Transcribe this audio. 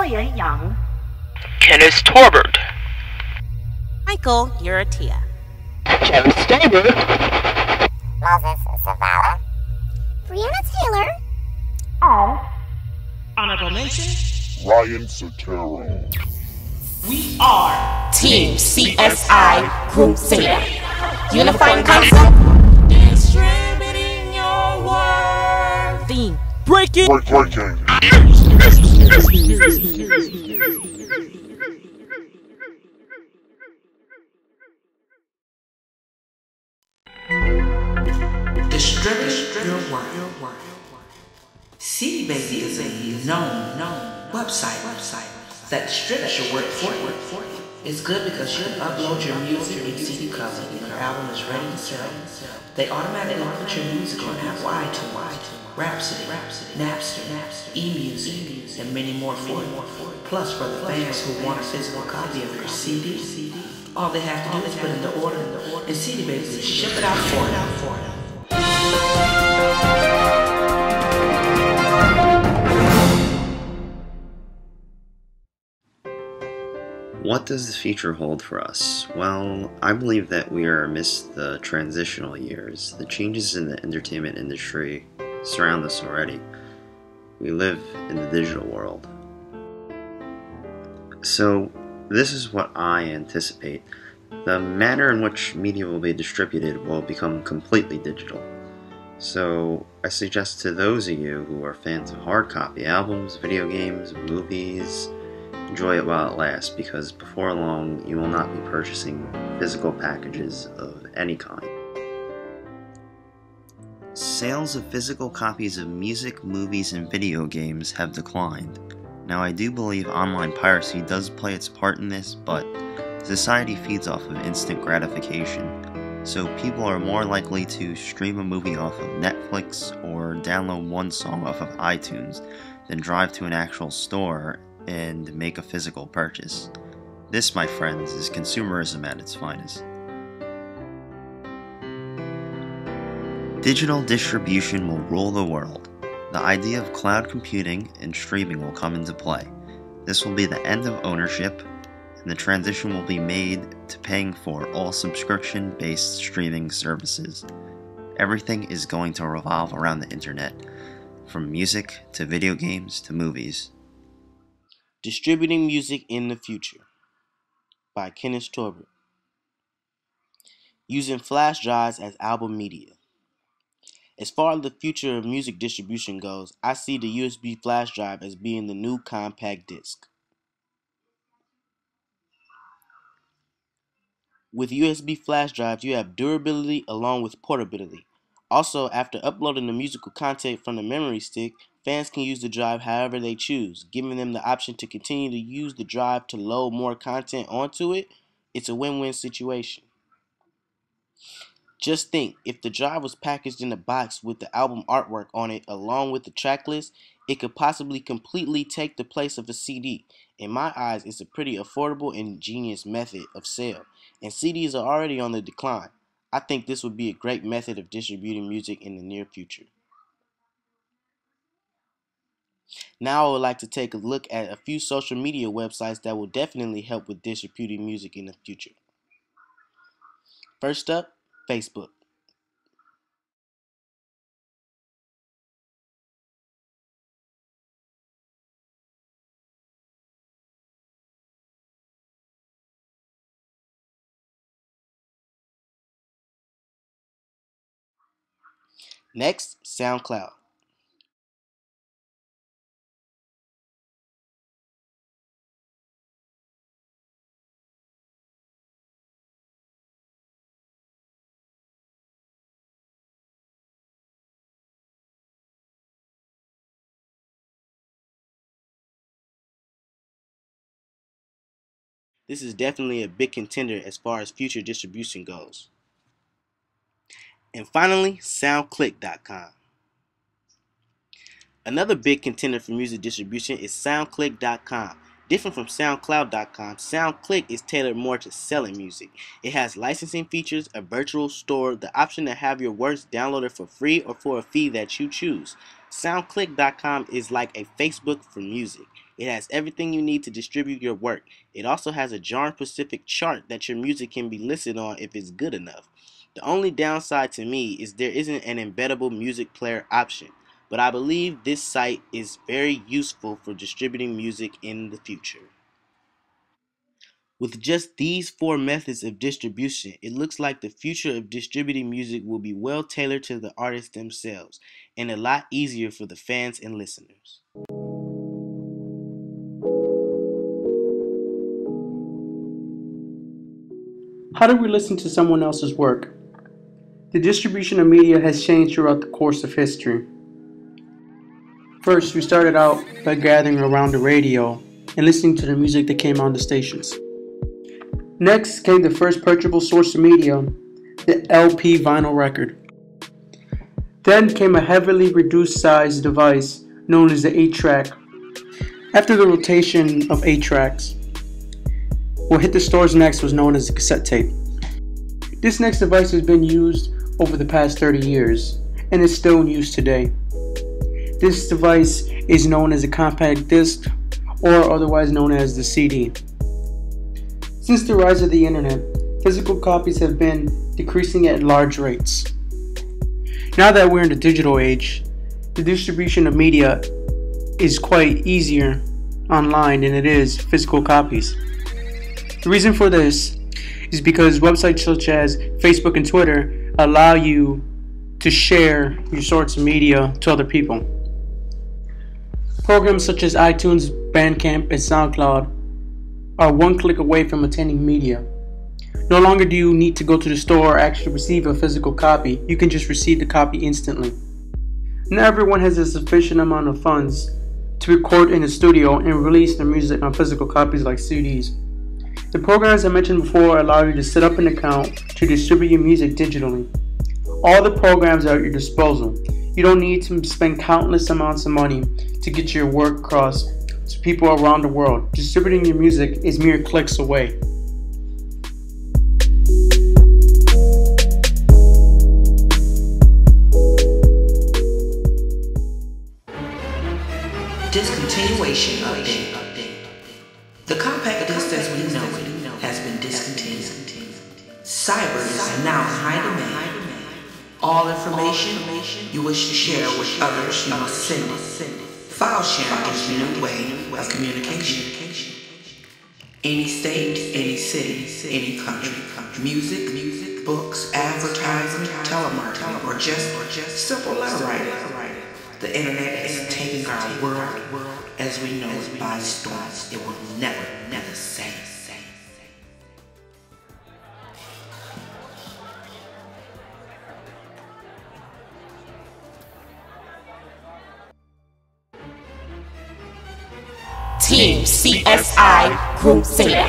Ryan Young. Kenneth Torbert. Michael Uratia. Kevin Staber. Moses Zavala. Brianna Taylor. And Honorable mention, Ryan Sotero. we are Team CSI Group Zeta. Unifying concept, distributing your word. Theme, breaking. Breaking. Distribute your work. CD Baby is a known website that distributes your work for you. It's good because you can upload your music in CD cover and your album is ready to sell. They automatically put your music on Apple iTunes, Rhapsody, Napster, eMusic, and many more for you. Plus, for the fans who want a physical copy of your CD, all they have to do is put in the order, and CD Baby will ship it out for them. What does the future hold for us? Well, I believe that we are amidst the transitional years. The changes in the entertainment industry surround us already. We live in the digital world. So, this is what I anticipate. The manner in which media will be distributed will become completely digital. So, I suggest to those of you who are fans of hard copy albums, video games, movies, enjoy it while it lasts, because before long you will not be purchasing physical packages of any kind. Sales of physical copies of music, movies, and video games have declined. Now, I do believe online piracy does play its part in this, but society feeds off of instant gratification, so people are more likely to stream a movie off of Netflix or download one song off of iTunes than drive to an actual store and make a physical purchase. This, my friends, is consumerism at its finest. Digital distribution will rule the world. The idea of cloud computing and streaming will come into play. This will be the end of ownership, and the transition will be made to paying for all subscription-based streaming services. Everything is going to revolve around the internet, from music to video games to movies. Distributing Music in the Future by Kenneth Torbert. Using flash drives as album media. As far as the future of music distribution goes, I see the USB flash drive as being the new compact disc. With USB flash drives, you have durability along with portability. Also, after uploading the musical content from the memory stick, fans can use the drive however they choose, giving them the option to continue to use the drive to load more content onto it. It's a win-win situation. Just think, if the drive was packaged in a box with the album artwork on it along with the track list, it could possibly completely take the place of a CD. In my eyes, it's a pretty affordable and ingenious method of sale, and CDs are already on the decline. I think this would be a great method of distributing music in the near future. Now I would like to take a look at a few social media websites that will definitely help with distributing music in the future. First up, Facebook. Next, SoundCloud. This is definitely a big contender as far as future distribution goes. And finally, SoundClick.com. Another big contender for music distribution is SoundClick.com. Different from SoundCloud.com, SoundClick is tailored more to selling music. It has licensing features, a virtual store, the option to have your works downloaded for free or for a fee that you choose. SoundClick.com is like a Facebook for music. It has everything you need to distribute your work. It also has a genre-specific chart that your music can be listed on if it's good enough. The only downside to me is there isn't an embeddable music player option, but I believe this site is very useful for distributing music in the future. With just these 4 methods of distribution, it looks like the future of distributing music will be well tailored to the artists themselves and a lot easier for the fans and listeners. How do we listen to someone else's work? The distribution of media has changed throughout the course of history. First, we started out by gathering around the radio and listening to the music that came on the stations. Next came the first purchasable source of media, the LP vinyl record. Then came a heavily reduced size device known as the 8-track. After the rotation of 8 tracks, what hit the stores next was known as a cassette tape. This next device has been used over the past 30 years and is still in use today. This device is known as a compact disc, or otherwise known as the CD. Since the rise of the internet, physical copies have been decreasing at large rates. Now that we're in the digital age, the distribution of media is quite easier online than it is physical copies. The reason for this is because websites such as Facebook and Twitter allow you to share your sorts of media to other people. Programs such as iTunes, Bandcamp, and SoundCloud are one click away from obtaining media. No longer do you need to go to the store or actually receive a physical copy. You can just receive the copy instantly. Not everyone has a sufficient amount of funds to record in the studio and release their music on physical copies like CDs. The programs I mentioned before allow you to set up an account to distribute your music digitally. All the programs are at your disposal. You don't need to spend countless amounts of money to get your work across to people around the world. Distributing your music is mere clicks away. Discontinuation update. The compact disc as we know it has been discontinued. Cyber is now in high demand. All information you wish to share with others, you must send it. File sharing is the new way of communication. Any state, any city, any country. Music, books, advertising, telemarketing, or just simple letter writing. The internet is taking our world as we know it by storm. It will never be the same. Team CSI Group Zeta.